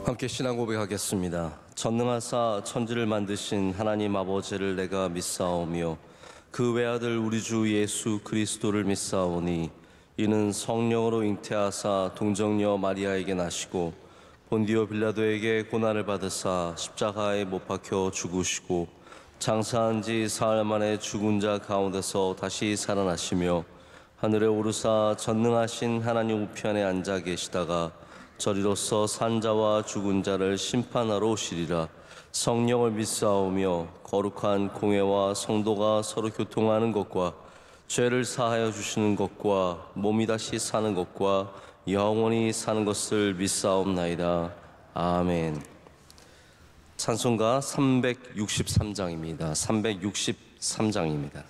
함께 신앙 고백하겠습니다. 전능하사 천지를 만드신 하나님 아버지를 내가 믿사오며 그 외아들 우리 주 예수 그리스도를 믿사오니 이는 성령으로 잉태하사 동정녀 마리아에게 나시고 본디오 빌라도에게 고난을 받으사 십자가에 못 박혀 죽으시고 장사한 지 사흘 만에 죽은 자 가운데서 다시 살아나시며 하늘에 오르사 전능하신 하나님 우편에 앉아 계시다가 저리로서 산자와 죽은 자를 심판하러 오시리라. 성령을 믿사오며 거룩한 공회와 성도가 서로 교통하는 것과 죄를 사하여 주시는 것과 몸이 다시 사는 것과 영원히 사는 것을 믿사옵나이다. 아멘. 찬송가 363장입니다. 363장입니다.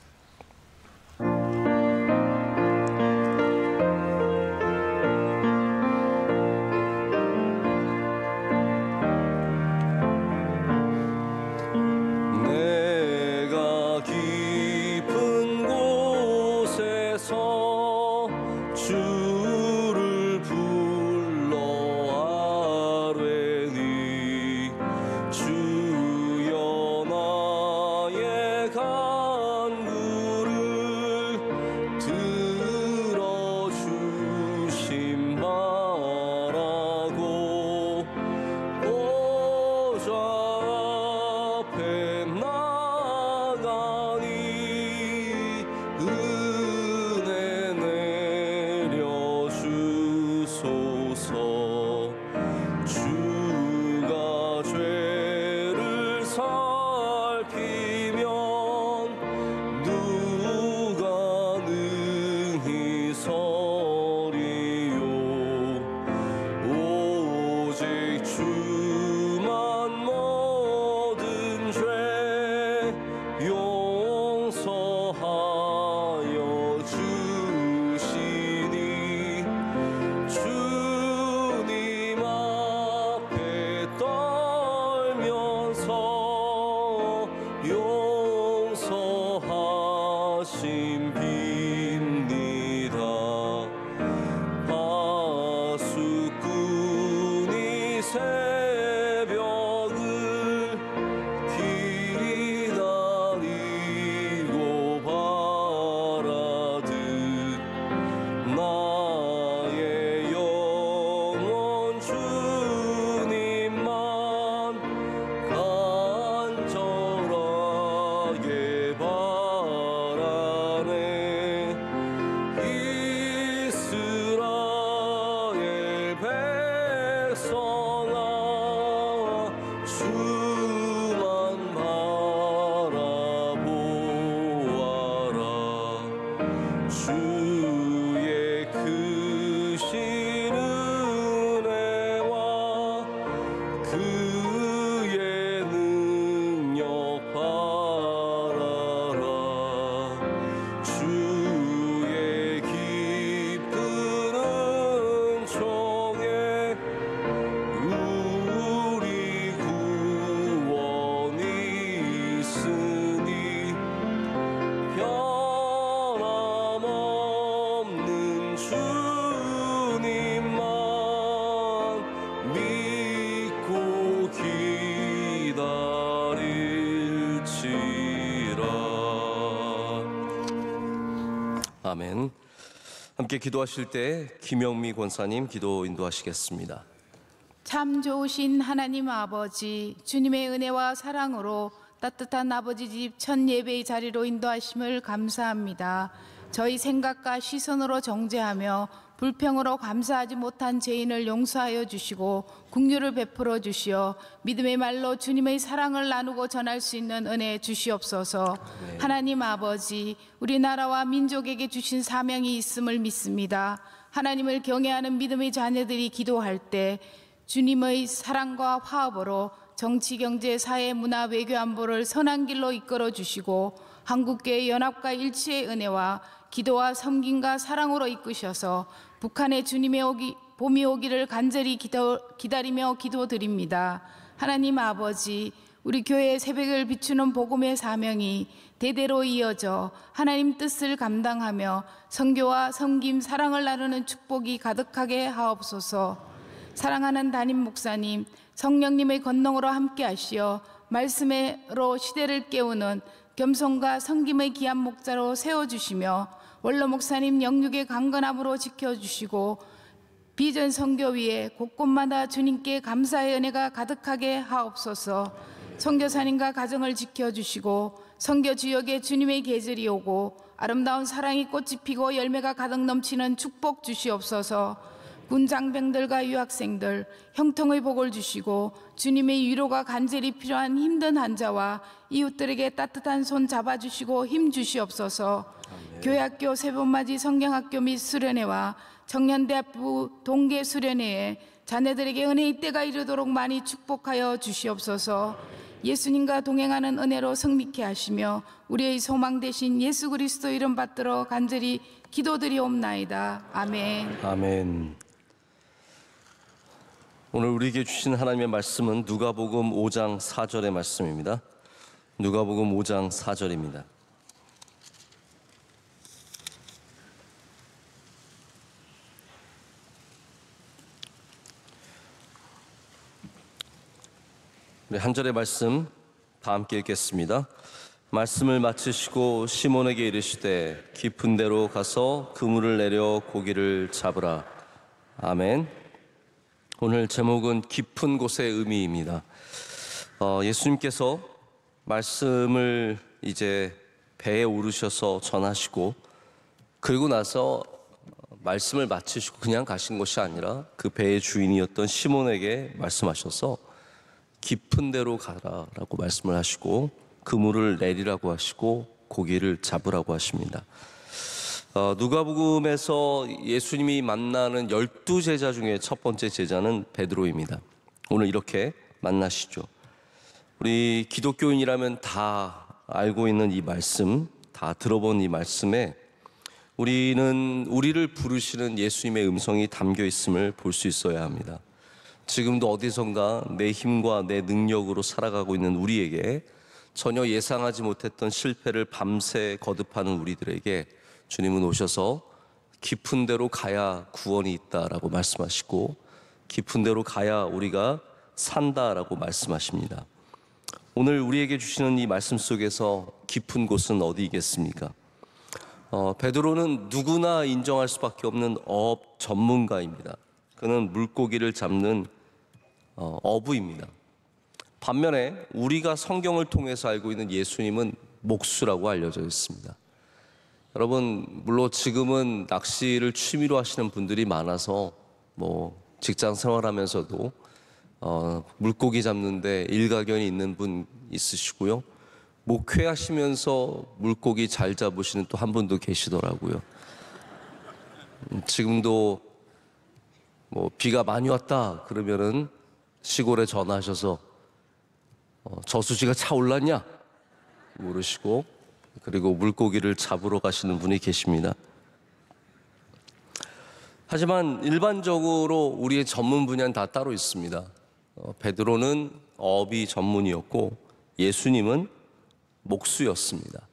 아멘. 함께 기도하실 때 김영미 권사님 기도 인도하시겠습니다. 참 좋으신 하나님 아버지, 주님의 은혜와 사랑으로 따뜻한 아버지 집 첫 예배의 자리로 인도하심을 감사합니다. 저희 생각과 시선으로 정죄하며 불평으로 감사하지 못한 죄인을 용서하여 주시고 긍휼을 베풀어 주시어 믿음의 말로 주님의 사랑을 나누고 전할 수 있는 은혜 주시옵소서. 네. 하나님 아버지, 우리나라와 민족에게 주신 사명이 있음을 믿습니다. 하나님을 경외하는 믿음의 자녀들이 기도할 때 주님의 사랑과 화합으로 정치, 경제, 사회, 문화, 외교, 안보를 선한 길로 이끌어 주시고 한국교회 연합과 일치의 은혜와 기도와 섬김과 사랑으로 이끄셔서 북한의 주님의 봄이 오기를 간절히 기다리며 기도드립니다. 하나님 아버지, 우리 교회의 새벽을 비추는 복음의 사명이 대대로 이어져 하나님 뜻을 감당하며 선교와 섬김, 사랑을 나누는 축복이 가득하게 하옵소서. 사랑하는 담임 목사님, 성령님의 권능으로 함께 하시어 말씀으로 시대를 깨우는 겸손과 성김의 귀한 목자로 세워주시며 원로 목사님 영육의 강건함으로 지켜주시고 비전 선교 위에 곳곳마다 주님께 감사의 은혜가 가득하게 하옵소서. 선교사님과 가정을 지켜주시고 선교 지역에 주님의 계절이 오고 아름다운 사랑이 꽃이 피고 열매가 가득 넘치는 축복 주시옵소서. 군 장병들과 유학생들 형통의 복을 주시고 주님의 위로가 간절히 필요한 힘든 환자와 이웃들에게 따뜻한 손 잡아주시고 힘 주시옵소서. 교회학교 세번맞이 성경학교 및 수련회와 청년대학부 동계 수련회에 자녀들에게 은혜의 때가 이르도록 많이 축복하여 주시옵소서. 예수님과 동행하는 은혜로 승리케 하시며 우리의 소망 되신 예수 그리스도 이름 받들어 간절히 기도드리옵나이다. 아멘. 아멘. 오늘 우리에게 주신 하나님의 말씀은 누가복음 5장 4절의 말씀입니다. 누가복음 5장 4절입니다. 우리 한 절의 말씀 다 함께 읽겠습니다. 말씀을 마치시고 시몬에게 이르시되 깊은 데로 가서 그물을 내려 고기를 잡으라. 아멘. 오늘 제목은 깊은 곳의 의미입니다. 예수님께서 말씀을 이제 배에 오르셔서 전하시고 그리고 나서 말씀을 마치시고 그냥 가신 것이 아니라 그 배의 주인이었던 시몬에게 말씀하셔서 깊은 데로 가라라고 말씀을 하시고 그물을 내리라고 하시고 고기를 잡으라고 하십니다. 누가복음에서 예수님이 만나는 12제자 중에 첫 번째 제자는 베드로입니다. 오늘 이렇게 만나시죠. 우리 기독교인이라면 다 알고 있는 이 말씀, 다 들어본 이 말씀에 우리를 부르시는 예수님의 음성이 담겨 있음을 볼 수 있어야 합니다. 지금도 어디선가 내 힘과 내 능력으로 살아가고 있는 우리에게, 전혀 예상하지 못했던 실패를 밤새 거듭하는 우리들에게 주님은 오셔서 깊은 데로 가야 구원이 있다라고 말씀하시고 깊은 데로 가야 우리가 산다라고 말씀하십니다. 오늘 우리에게 주시는 이 말씀 속에서 깊은 곳은 어디겠습니까? 베드로는 누구나 인정할 수밖에 없는 어업 전문가입니다. 그는 물고기를 잡는 어부입니다. 반면에 우리가 성경을 통해서 알고 있는 예수님은 목수라고 알려져 있습니다. 여러분, 물론 지금은 낚시를 취미로 하시는 분들이 많아서 직장 생활하면서도 물고기 잡는데 일가견이 있는 분 있으시고요. 목회하시면서 물고기 잘 잡으시는 또 한 분도 계시더라고요. 지금도 비가 많이 왔다 그러면은 시골에 전화하셔서 저수지가 차 올랐냐 물으시고, 그리고 물고기를 잡으러 가시는 분이 계십니다. 하지만 일반적으로 우리의 전문 분야는 다 따로 있습니다. 베드로는 어업이 전문이었고 예수님은 목수였습니다.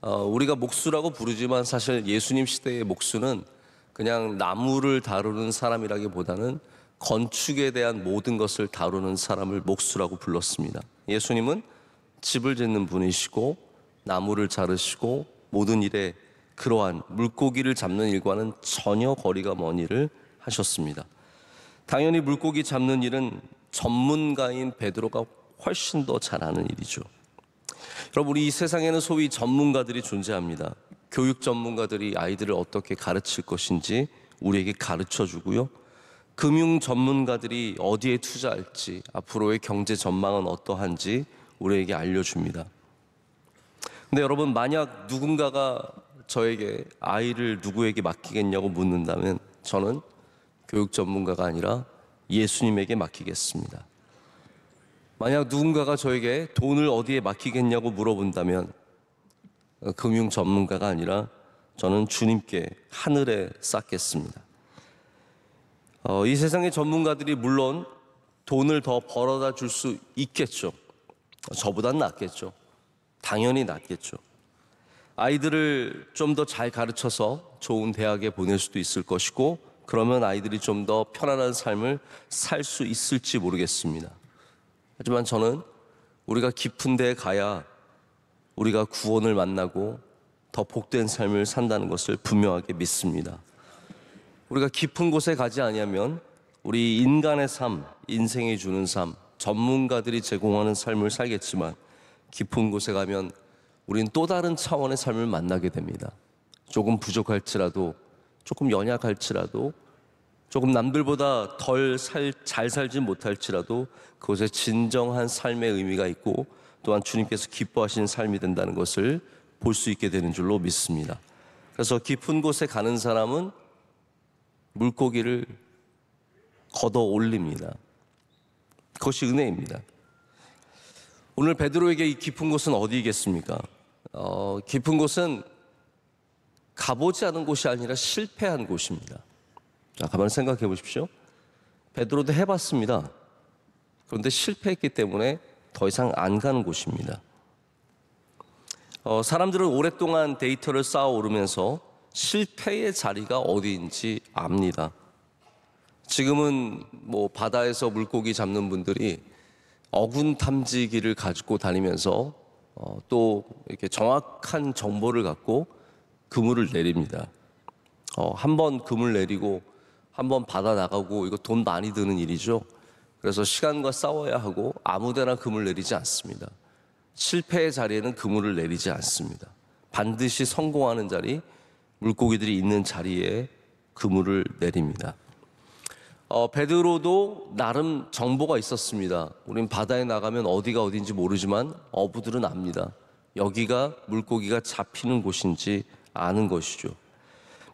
우리가 목수라고 부르지만 사실 예수님 시대의 목수는 그냥 나무를 다루는 사람이라기보다는 건축에 대한 모든 것을 다루는 사람을 목수라고 불렀습니다. 예수님은 집을 짓는 분이시고 나무를 자르시고 모든 일에 그러한 물고기를 잡는 일과는 전혀 거리가 먼 일을 하셨습니다. 당연히 물고기 잡는 일은 전문가인 베드로가 훨씬 더 잘하는 일이죠. 여러분, 우리 이 세상에는 소위 전문가들이 존재합니다. 교육 전문가들이 아이들을 어떻게 가르칠 것인지 우리에게 가르쳐 주고요. 금융 전문가들이 어디에 투자할지, 앞으로의 경제 전망은 어떠한지 우리에게 알려줍니다. 근데 여러분, 만약 누군가가 저에게 아이를 누구에게 맡기겠냐고 묻는다면 저는 교육 전문가가 아니라 예수님에게 맡기겠습니다. 만약 누군가가 저에게 돈을 어디에 맡기겠냐고 물어본다면 금융 전문가가 아니라 저는 주님께 하늘에 쌓겠습니다. 이 세상의 전문가들이 물론 돈을 더 벌어다 줄 수 있겠죠. 저보단 낫겠죠. 당연히 낫겠죠. 아이들을 좀 더 잘 가르쳐서 좋은 대학에 보낼 수도 있을 것이고, 그러면 아이들이 좀 더 편안한 삶을 살 수 있을지 모르겠습니다. 하지만 저는 우리가 깊은 데에 가야 우리가 구원을 만나고 더 복된 삶을 산다는 것을 분명하게 믿습니다. 우리가 깊은 곳에 가지 아니하면 우리 인간의 삶, 인생이 주는 삶, 전문가들이 제공하는 삶을 살겠지만 깊은 곳에 가면 우린 또 다른 차원의 삶을 만나게 됩니다. 조금 부족할지라도, 조금 연약할지라도, 조금 남들보다 잘 살지 못할지라도 그것에 진정한 삶의 의미가 있고 또한 주님께서 기뻐하시는 삶이 된다는 것을 볼 수 있게 되는 줄로 믿습니다. 그래서 깊은 곳에 가는 사람은 물고기를 걷어 올립니다. 그것이 은혜입니다. 오늘 베드로에게 이 깊은 곳은 어디겠습니까? 깊은 곳은 가보지 않은 곳이 아니라 실패한 곳입니다. 자, 가만히 생각해 보십시오. 베드로도 해봤습니다. 그런데 실패했기 때문에 더 이상 안 가는 곳입니다. 사람들은 오랫동안 데이터를 쌓아 오르면서 실패의 자리가 어디인지 압니다. 지금은 바다에서 물고기 잡는 분들이 어군 탐지기를 가지고 다니면서 또 이렇게 정확한 정보를 갖고 그물을 내립니다. 한 번 그물 내리고 한 번 바다 나가고 이거 돈 많이 드는 일이죠. 그래서 시간과 싸워야 하고 아무데나 그물 내리지 않습니다. 실패의 자리에는 그물을 내리지 않습니다. 반드시 성공하는 자리, 물고기들이 있는 자리에 그물을 내립니다. 베드로도 나름 정보가 있었습니다. 우린 바다에 나가면 어디가 어딘지 모르지만 어부들은 압니다. 여기가 물고기가 잡히는 곳인지 아는 것이죠.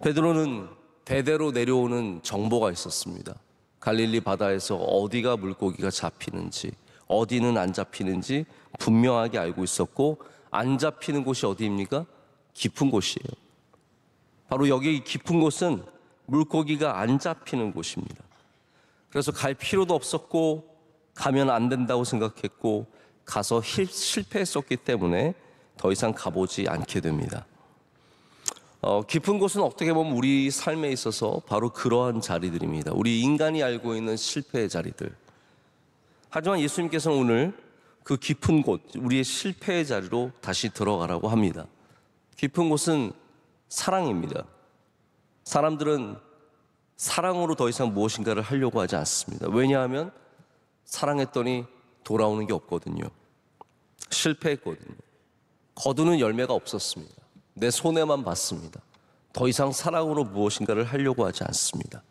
베드로는 대대로 내려오는 정보가 있었습니다. 갈릴리 바다에서 어디가 물고기가 잡히는지, 어디는 안 잡히는지 분명하게 알고 있었고, 안 잡히는 곳이 어디입니까? 깊은 곳이에요. 바로 여기 깊은 곳은 물고기가 안 잡히는 곳입니다. 그래서 갈 필요도 없었고 가면 안 된다고 생각했고 가서 실패했었기 때문에 더 이상 가보지 않게 됩니다. 깊은 곳은 어떻게 보면 우리 삶에 있어서 바로 그러한 자리들입니다. 우리 인간이 알고 있는 실패의 자리들. 하지만 예수님께서는 오늘 그 깊은 곳, 우리의 실패의 자리로 다시 들어가라고 합니다. 깊은 곳은 사랑입니다. 사람들은 사랑으로 더 이상 무엇인가를 하려고 하지 않습니다. 왜냐하면 사랑했더니 돌아오는 게 없거든요. 실패했거든요. 거두는 열매가 없었습니다. 내 손해만 봤습니다. 더 이상 사랑으로 무엇인가를 하려고 하지 않습니다.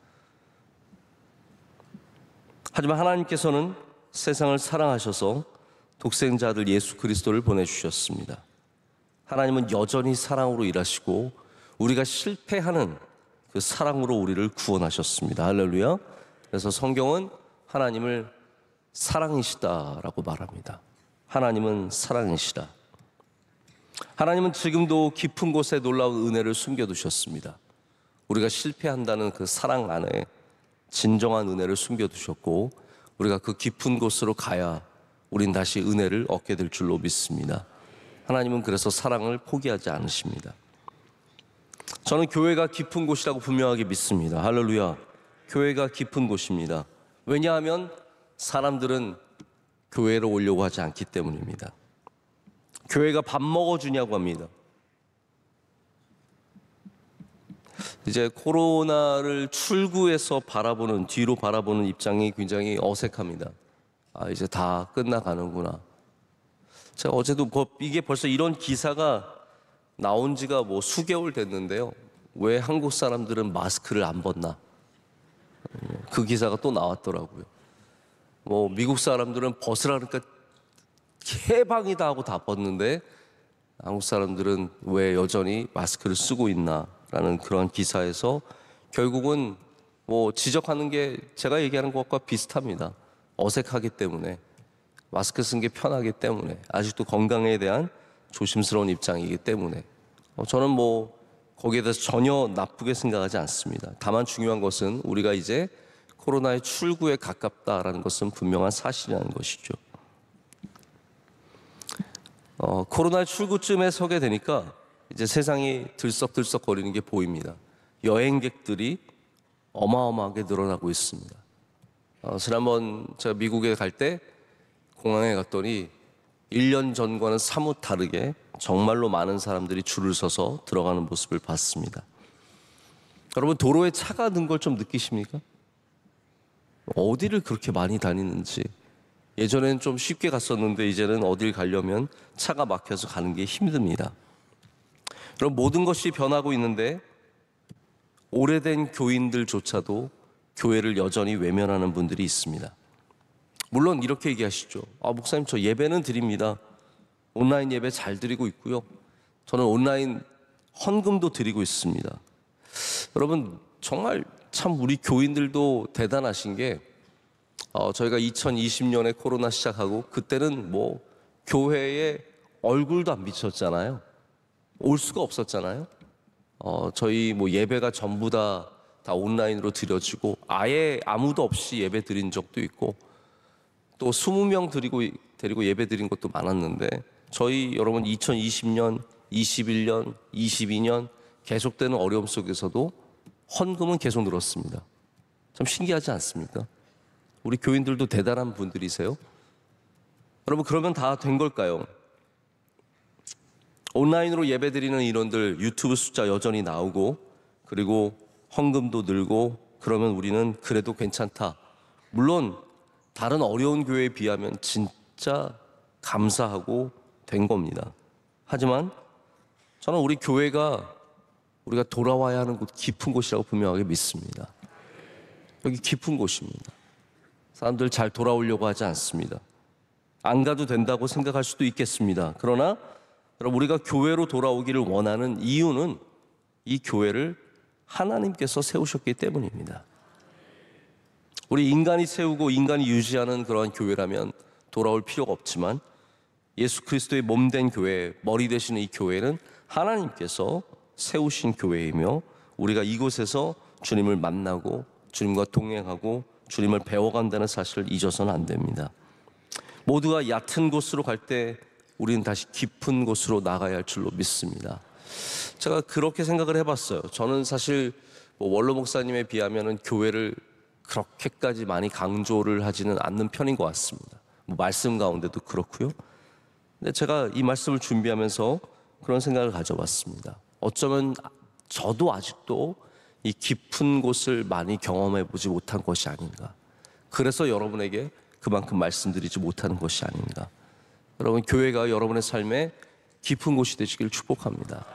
하지만 하나님께서는 세상을 사랑하셔서 독생자 아들 예수 그리스도를 보내주셨습니다. 하나님은 여전히 사랑으로 일하시고 우리가 실패하는 그 사랑으로 우리를 구원하셨습니다. 할렐루야. 그래서 성경은 하나님을 사랑이시다라고 말합니다. 하나님은 사랑이시다. 하나님은 지금도 깊은 곳에 놀라운 은혜를 숨겨두셨습니다. 우리가 실패한다는 그 사랑 안에 진정한 은혜를 숨겨두셨고 우리가 그 깊은 곳으로 가야 우린 다시 은혜를 얻게 될 줄로 믿습니다. 하나님은 그래서 사랑을 포기하지 않으십니다. 저는 교회가 깊은 곳이라고 분명하게 믿습니다. 할렐루야. 교회가 깊은 곳입니다. 왜냐하면 사람들은 교회로 오려고 하지 않기 때문입니다. 교회가 밥 먹어주냐고 합니다. 이제 코로나를 출구에서 바라보는, 뒤로 바라보는 입장이 굉장히 어색합니다. 이제 다 끝나가는구나. 제가 어제도 이게 벌써 이런 기사가 나온 지가 수개월 됐는데요. 왜 한국 사람들은 마스크를 안 벗나? 그 기사가 또 나왔더라고요. 미국 사람들은 벗으라니까 해방이다 하고 다 벗는데 한국 사람들은 왜 여전히 마스크를 쓰고 있나라는 그런 기사에서 결국은 지적하는 게 제가 얘기하는 것과 비슷합니다. 어색하기 때문에, 마스크 쓴 게 편하기 때문에, 아직도 건강에 대한 조심스러운 입장이기 때문에 저는 거기에 대해서 전혀 나쁘게 생각하지 않습니다. 다만 중요한 것은 우리가 이제 코로나의 출구에 가깝다라는 것은 분명한 사실이라는 것이죠. 코로나의 출구쯤에 서게 되니까 이제 세상이 들썩들썩 거리는 게 보입니다. 여행객들이 어마어마하게 늘어나고 있습니다. 지난번 제가 미국에 갈 때 공항에 갔더니 1년 전과는 사뭇 다르게 정말로 많은 사람들이 줄을 서서 들어가는 모습을 봤습니다. 여러분, 도로에 차가 는 걸 좀 느끼십니까? 어디를 그렇게 많이 다니는지. 예전에는 좀 쉽게 갔었는데 이제는 어딜 가려면 차가 막혀서 가는 게 힘듭니다. 그럼 모든 것이 변하고 있는데 오래된 교인들조차도 교회를 여전히 외면하는 분들이 있습니다. 물론 이렇게 얘기하시죠. 목사님, 저 예배는 드립니다. 온라인 예배 잘 드리고 있고요. 저는 온라인 헌금도 드리고 있습니다. 여러분, 정말 참 우리 교인들도 대단하신 게 저희가 2020년에 코로나 시작하고 그때는 뭐 교회에 얼굴도 안 비쳤잖아요. 올 수가 없었잖아요. 저희 뭐 예배가 전부 다 온라인으로 드려지고 아예 아무도 없이 예배 드린 적도 있고 또 20명 데리고 예배 드린 것도 많았는데 저희 여러분 2020년, 21년, 22년 계속되는 어려움 속에서도 헌금은 계속 늘었습니다. 참 신기하지 않습니까? 우리 교인들도 대단한 분들이세요. 여러분, 그러면 다 된 걸까요? 온라인으로 예배드리는 인원들 유튜브 숫자 여전히 나오고 그리고 헌금도 늘고 그러면 우리는 그래도 괜찮다. 물론 다른 어려운 교회에 비하면 진짜 감사하고 된 겁니다. 하지만 저는 우리 교회가 우리가 돌아와야 하는 곳, 깊은 곳이라고 분명하게 믿습니다. 여기 깊은 곳입니다. 사람들 잘 돌아오려고 하지 않습니다. 안 가도 된다고 생각할 수도 있겠습니다. 그러나 여러분, 우리가 교회로 돌아오기를 원하는 이유는 이 교회를 하나님께서 세우셨기 때문입니다. 우리 인간이 세우고 인간이 유지하는 그러한 교회라면 돌아올 필요가 없지만 예수 그리스도의 몸된 교회, 머리 되시는 이 교회는 하나님께서 세우신 교회이며 우리가 이곳에서 주님을 만나고 주님과 동행하고 주님을 배워간다는 사실을 잊어서는 안 됩니다. 모두가 얕은 곳으로 갈 때 우리는 다시 깊은 곳으로 나가야 할 줄로 믿습니다. 제가 그렇게 생각을 해봤어요. 저는 사실 원로 목사님에 비하면 교회를 그렇게까지 많이 강조를 하지는 않는 편인 것 같습니다. 말씀 가운데도 그렇고요. 근데 제가 이 말씀을 준비하면서 그런 생각을 가져봤습니다. 어쩌면 저도 아직도 이 깊은 곳을 많이 경험해 보지 못한 것이 아닌가. 그래서 여러분에게 그만큼 말씀드리지 못하는 것이 아닌가. 여러분, 교회가 여러분의 삶에 깊은 곳이 되시길 축복합니다.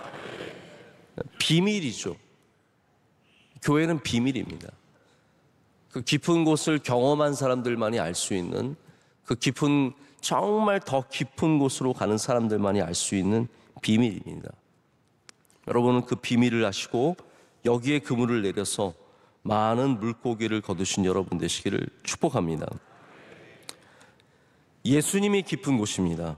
비밀이죠. 교회는 비밀입니다. 그 깊은 곳을 경험한 사람들만이 알 수 있는, 그 깊은, 정말 더 깊은 곳으로 가는 사람들만이 알 수 있는 비밀입니다. 여러분은 그 비밀을 아시고 여기에 그물을 내려서 많은 물고기를 거두신 여러분 되시기를 축복합니다. 예수님이 깊은 곳입니다.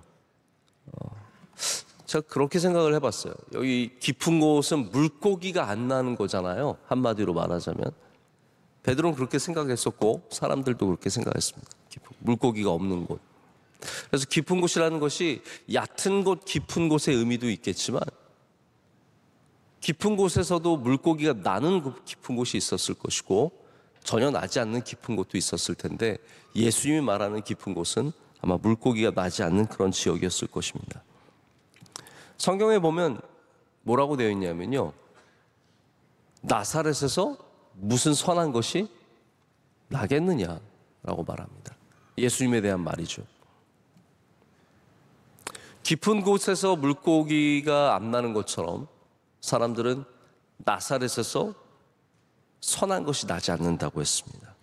제가 그렇게 생각을 해봤어요. 여기 깊은 곳은 물고기가 안 나는 거잖아요. 한마디로 말하자면. 베드로는 그렇게 생각했었고 사람들도 그렇게 생각했습니다. 물고기가 없는 곳. 그래서 깊은 곳이라는 것이 얕은 곳, 깊은 곳의 의미도 있겠지만 깊은 곳에서도 물고기가 나는 깊은 곳이 있었을 것이고 전혀 나지 않는 깊은 곳도 있었을 텐데 예수님이 말하는 깊은 곳은 아마 물고기가 나지 않는 그런 지역이었을 것입니다. 성경에 보면 뭐라고 되어 있냐면요, 나사렛에서 무슨 선한 것이 나겠느냐라고 말합니다. 예수님에 대한 말이죠. 깊은 곳에서 물고기가 안 나는 것처럼 사람들은 나사렛에서 선한 것이 나지 않는다고 했습니다.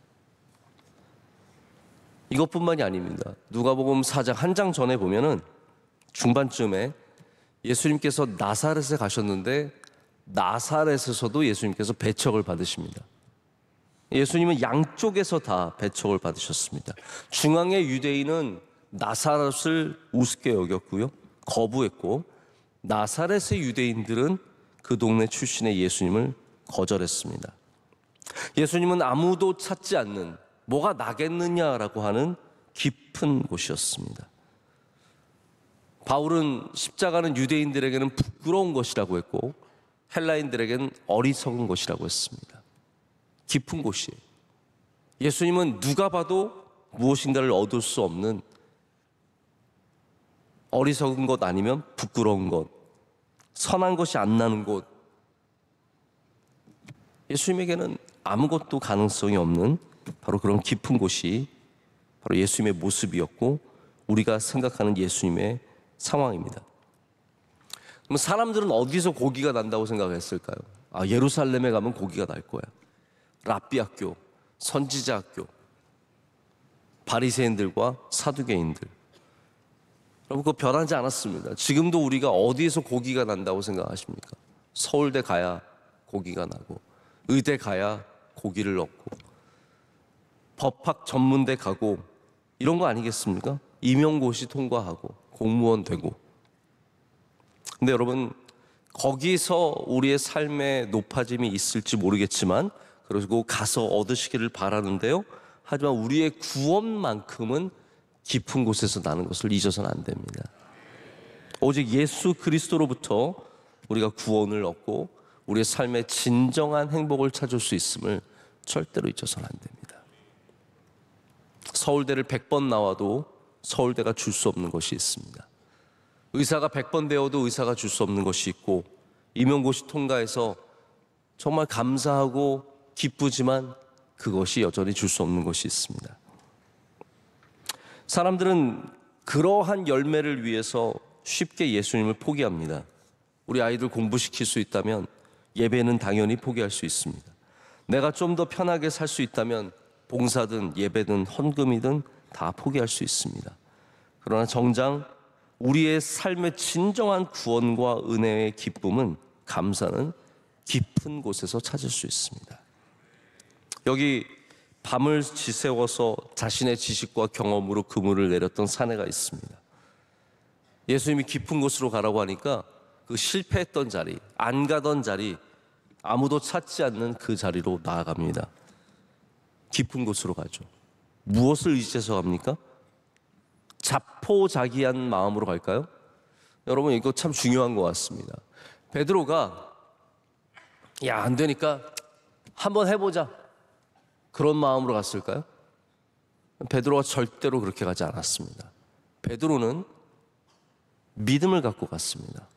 이것뿐만이 아닙니다. 누가복음 4장 한 장 전에 보면은 중반쯤에 예수님께서 나사렛에 가셨는데 나사렛에서도 예수님께서 배척을 받으십니다. 예수님은 양쪽에서 다 배척을 받으셨습니다. 중앙의 유대인은 나사렛을 우습게 여겼고요, 거부했고 나사렛의 유대인들은 그 동네 출신의 예수님을 거절했습니다. 예수님은 아무도 찾지 않는, 뭐가 나겠느냐라고 하는 깊은 곳이었습니다. 바울은 십자가는 유대인들에게는 부끄러운 것이라고 했고 헬라인들에게는 어리석은 것이라고 했습니다. 깊은 곳이에요. 예수님은 누가 봐도 무엇인가를 얻을 수 없는 어리석은 것 아니면 부끄러운 것, 선한 것이 안 나는 곳, 예수님에게는 아무것도 가능성이 없는 바로 그런 깊은 곳이 바로 예수님의 모습이었고 우리가 생각하는 예수님의 상황입니다. 그럼 사람들은 어디서 고기가 난다고 생각했을까요? 예루살렘에 가면 고기가 날 거야. 랍비 학교, 선지자 학교, 바리새인들과 사두개인들. 여러분, 그거 변하지 않았습니다. 지금도 우리가 어디에서 고기가 난다고 생각하십니까? 서울대 가야 고기가 나고, 의대 가야 고기를 얻고, 법학 전문대 가고 이런 거 아니겠습니까? 임용고시 통과하고 공무원 되고. 근데 여러분, 거기서 우리의 삶의 높아짐이 있을지 모르겠지만 그리고 가서 얻으시기를 바라는데요, 하지만 우리의 구원만큼은 깊은 곳에서 나는 것을 잊어서는 안 됩니다. 오직 예수 그리스도로부터 우리가 구원을 얻고 우리의 삶의 진정한 행복을 찾을 수 있음을 절대로 잊어서는 안 됩니다. 서울대를 100번 나와도 서울대가 줄 수 없는 것이 있습니다. 의사가 100번 되어도 의사가 줄 수 없는 것이 있고, 임용고시 통과해서 정말 감사하고 기쁘지만 그것이 여전히 줄 수 없는 것이 있습니다. 사람들은 그러한 열매를 위해서 쉽게 예수님을 포기합니다. 우리 아이들 공부시킬 수 있다면 예배는 당연히 포기할 수 있습니다. 내가 좀 더 편하게 살 수 있다면 봉사든 예배든 헌금이든 다 포기할 수 있습니다. 그러나 정작 우리의 삶의 진정한 구원과 은혜의 기쁨은, 감사는 깊은 곳에서 찾을 수 있습니다. 여기 밤을 지새워서 자신의 지식과 경험으로 그물을 내렸던 사내가 있습니다. 예수님이 깊은 곳으로 가라고 하니까 그 실패했던 자리, 안 가던 자리, 아무도 찾지 않는 그 자리로 나아갑니다. 깊은 곳으로 가죠. 무엇을 의지해서 갑니까? 자포자기한 마음으로 갈까요? 여러분, 이거 참 중요한 것 같습니다. 베드로가 안 되니까 한번 해보자, 그런 마음으로 갔을까요? 베드로가 절대로 그렇게 가지 않았습니다. 베드로는 믿음을 갖고 갔습니다.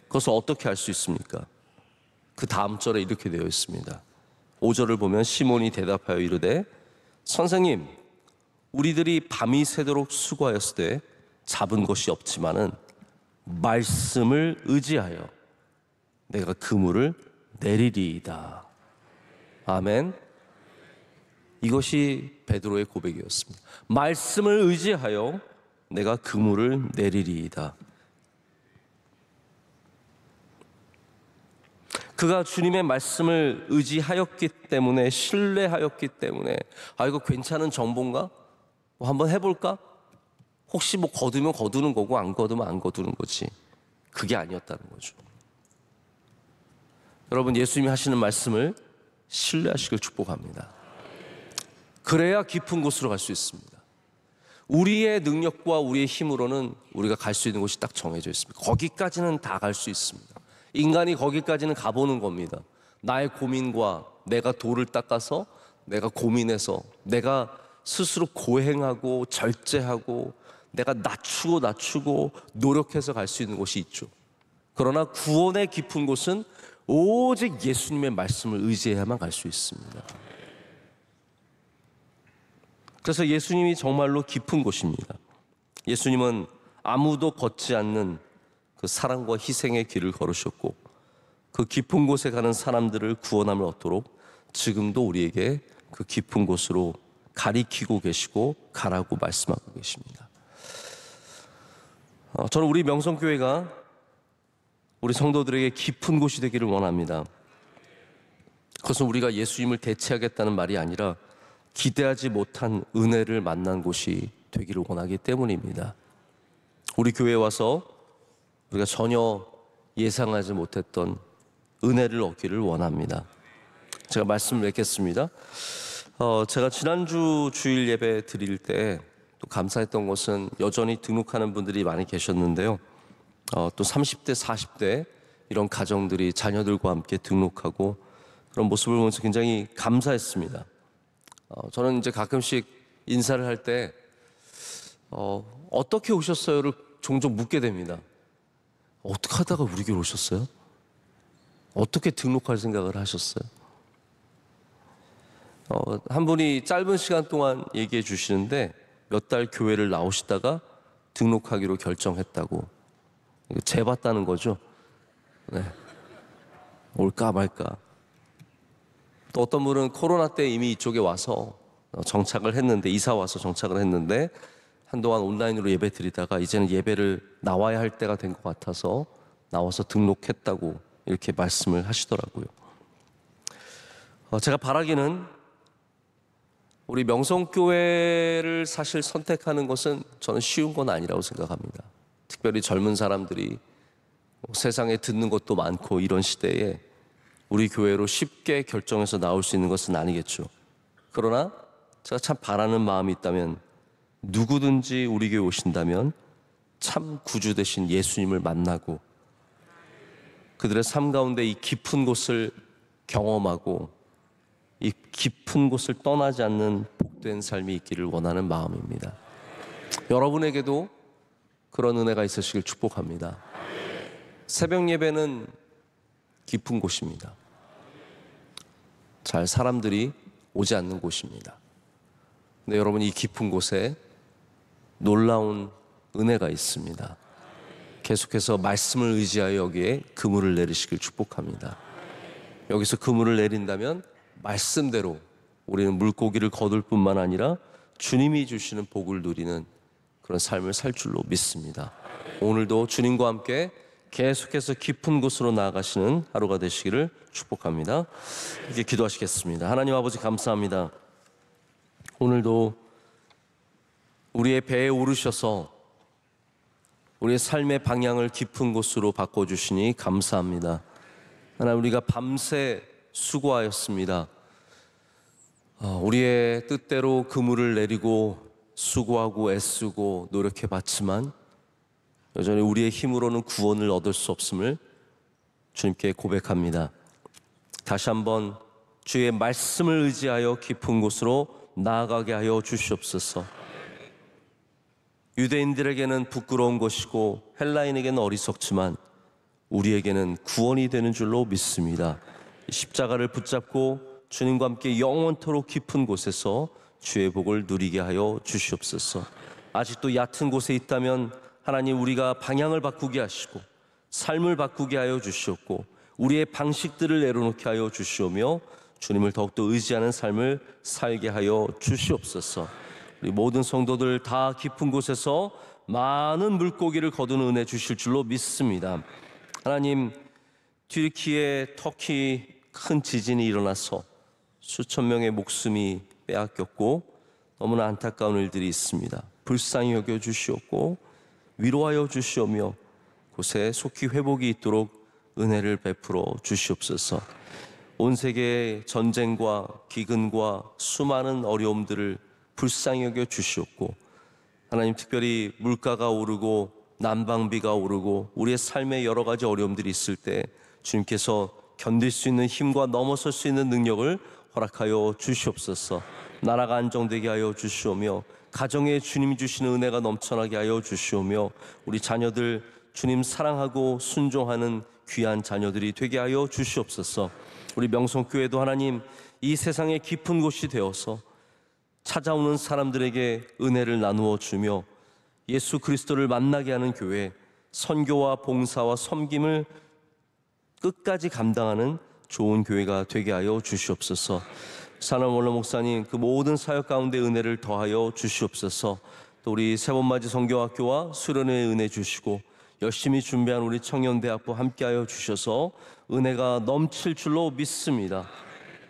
그것을 어떻게 알 수 있습니까? 그 다음 절에 이렇게 되어 있습니다. 5절을 보면 시몬이 대답하여 이르되, 선생님, 우리들이 밤이 새도록 수고하였을 때 잡은 것이 없지만은 말씀을 의지하여 내가 그물을 내리리이다. 아멘. 이것이 베드로의 고백이었습니다. 말씀을 의지하여 내가 그물을 내리리이다. 그가 주님의 말씀을 의지하였기 때문에, 신뢰하였기 때문에, 이거 괜찮은 정보인가? 한번 해볼까? 혹시 거두면 거두는 거고 안 거두면 안 거두는 거지. 그게 아니었다는 거죠. 여러분, 예수님이 하시는 말씀을 신뢰하시길 축복합니다. 그래야 깊은 곳으로 갈 수 있습니다. 우리의 능력과 우리의 힘으로는 우리가 갈 수 있는 곳이 딱 정해져 있습니다. 거기까지는 다 갈 수 있습니다. 인간이 거기까지는 가보는 겁니다. 나의 고민과 내가 돌을 닦아서 내가 고민해서 내가 스스로 고행하고 절제하고 내가 낮추고 노력해서 갈 수 있는 곳이 있죠. 그러나 구원의 깊은 곳은 오직 예수님의 말씀을 의지해야만 갈 수 있습니다. 그래서 예수님이 정말로 깊은 곳입니다. 예수님은 아무도 걷지 않는 그 사랑과 희생의 길을 걸으셨고, 그 깊은 곳에 가는 사람들을 구원함을 얻도록 지금도 우리에게 그 깊은 곳으로 가리키고 계시고 가라고 말씀하고 계십니다. 저는 우리 명성교회가 우리 성도들에게 깊은 곳이 되기를 원합니다. 그것은 우리가 예수님을 대체하겠다는 말이 아니라 기대하지 못한 은혜를 만난 곳이 되기를 원하기 때문입니다. 우리 교회에 와서 우리가 전혀 예상하지 못했던 은혜를 얻기를 원합니다. 제가 말씀을 맺겠습니다. 제가 지난주 주일 예배 드릴 때 또 감사했던 것은 여전히 등록하는 분들이 많이 계셨는데요. 또 30대, 40대 이런 가정들이 자녀들과 함께 등록하고 그런 모습을 보면서 굉장히 감사했습니다. 저는 이제 가끔씩 인사를 할 때 어떻게 오셨어요를 종종 묻게 됩니다. 어떻게 하다가 우리 교회 오셨어요? 어떻게 등록할 생각을 하셨어요? 한 분이 짧은 시간 동안 얘기해 주시는데 몇 달 교회를 나오시다가 등록하기로 결정했다고. 재봤다는 거죠. 네. 올까 말까. 또 어떤 분은 코로나 때 이미 이쪽에 와서 정착을 했는데, 이사 와서 정착을 했는데 한동안 온라인으로 예배 드리다가 이제는 예배를 나와야 할 때가 된 것 같아서 나와서 등록했다고 이렇게 말씀을 하시더라고요. 제가 바라기는 우리 명성교회를 사실 선택하는 것은 저는 쉬운 건 아니라고 생각합니다. 특별히 젊은 사람들이 세상에 듣는 것도 많고 이런 시대에 우리 교회로 쉽게 결정해서 나올 수 있는 것은 아니겠죠. 그러나 제가 참 바라는 마음이 있다면, 누구든지 우리 교회 오신다면 참 구주 되신 예수님을 만나고 그들의 삶 가운데 이 깊은 곳을 경험하고 이 깊은 곳을 떠나지 않는 복된 삶이 있기를 원하는 마음입니다. 여러분에게도 그런 은혜가 있으시길 축복합니다. 새벽 예배는 깊은 곳입니다. 잘 사람들이 오지 않는 곳입니다. 근데 여러분, 이 깊은 곳에 놀라운 은혜가 있습니다. 계속해서 말씀을 의지하여 여기에 그물을 내리시길 축복합니다. 여기서 그물을 내린다면 말씀대로 우리는 물고기를 거둘 뿐만 아니라 주님이 주시는 복을 누리는 그런 삶을 살 줄로 믿습니다. 오늘도 주님과 함께 계속해서 깊은 곳으로 나아가시는 하루가 되시기를 축복합니다. 이제 기도하시겠습니다. 하나님 아버지, 감사합니다. 오늘도 우리의 배에 오르셔서 우리의 삶의 방향을 깊은 곳으로 바꿔주시니 감사합니다. 하나님, 우리가 밤새 수고하였습니다. 우리의 뜻대로 그물을 내리고 수고하고 애쓰고 노력해봤지만 여전히 우리의 힘으로는 구원을 얻을 수 없음을 주님께 고백합니다. 다시 한번 주의 말씀을 의지하여 깊은 곳으로 나아가게 하여 주시옵소서. 유대인들에게는 부끄러운 것이고 헬라인에게는 어리석지만 우리에게는 구원이 되는 줄로 믿습니다. 십자가를 붙잡고 주님과 함께 영원토록 깊은 곳에서 주의 복을 누리게 하여 주시옵소서. 아직도 얕은 곳에 있다면 하나님, 우리가 방향을 바꾸게 하시고 삶을 바꾸게 하여 주시옵고 우리의 방식들을 내려놓게 하여 주시오며 주님을 더욱더 의지하는 삶을 살게 하여 주시옵소서. 우리 모든 성도들 다 깊은 곳에서 많은 물고기를 거두는 은혜 주실 줄로 믿습니다. 하나님, 튀르키예, 터키 큰 지진이 일어나서 수천 명의 목숨이 빼앗겼고 너무나 안타까운 일들이 있습니다. 불쌍히 여겨 주시옵고 위로하여 주시오며 곳에 속히 회복이 있도록 은혜를 베풀어 주시옵소서. 온 세계의 전쟁과 기근과 수많은 어려움들을 불쌍히 여겨 주시옵고 하나님, 특별히 물가가 오르고 난방비가 오르고 우리의 삶에 여러 가지 어려움들이 있을 때 주님께서 견딜 수 있는 힘과 넘어설 수 있는 능력을 허락하여 주시옵소서. 나라가 안정되게 하여 주시오며 가정에 주님이 주시는 은혜가 넘쳐나게 하여 주시오며 우리 자녀들 주님 사랑하고 순종하는 귀한 자녀들이 되게 하여 주시옵소서. 우리 명성교회도 하나님, 이 세상의 깊은 곳이 되어서 찾아오는 사람들에게 은혜를 나누어 주며 예수 그리스도를 만나게 하는 교회, 선교와 봉사와 섬김을 끝까지 감당하는 좋은 교회가 되게 하여 주시옵소서. 산원 원로 목사님, 그 모든 사역 가운데 은혜를 더하여 주시옵소서. 또 우리 세번맞이 선교학교와 수련회의 은혜 주시고 열심히 준비한 우리 청년대학부 함께하여 주셔서 은혜가 넘칠 줄로 믿습니다.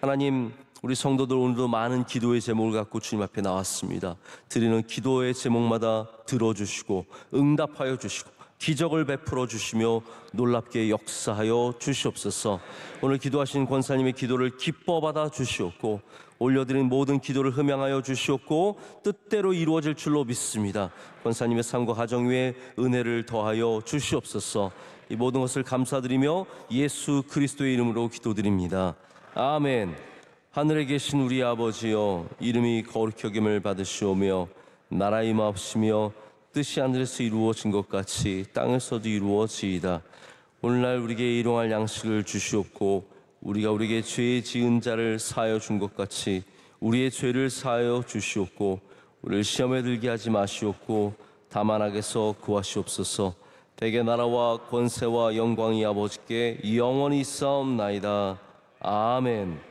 하나님, 우리 성도들 오늘도 많은 기도의 제목을 갖고 주님 앞에 나왔습니다. 드리는 기도의 제목마다 들어주시고 응답하여 주시고 기적을 베풀어 주시며 놀랍게 역사하여 주시옵소서. 오늘 기도하신 권사님의 기도를 기뻐 받아 주시옵고 올려드린 모든 기도를 흠양하여 주시옵고 뜻대로 이루어질 줄로 믿습니다. 권사님의 삶과 가정 위에 은혜를 더하여 주시옵소서. 이 모든 것을 감사드리며 예수 그리스도의 이름으로 기도드립니다. 아멘. 하늘에 계신 우리 아버지여, 이름이 거룩히 여김을 받으시오며 나라의 임하옵시며 뜻이 하늘에서 이루어진 것 같이 땅에서도 이루어지이다. 오늘날 우리에게 일용할 양식을 주시옵고 우리가 우리에게 죄 지은 자를 사하여 준 것 같이 우리의 죄를 사하여 주시옵고 우리를 시험에 들게 하지 마시옵고 다만 악에서 구하시옵소서. 대개 나라와 권세와 영광이 아버지께 영원히 있사옵나이다. 아멘.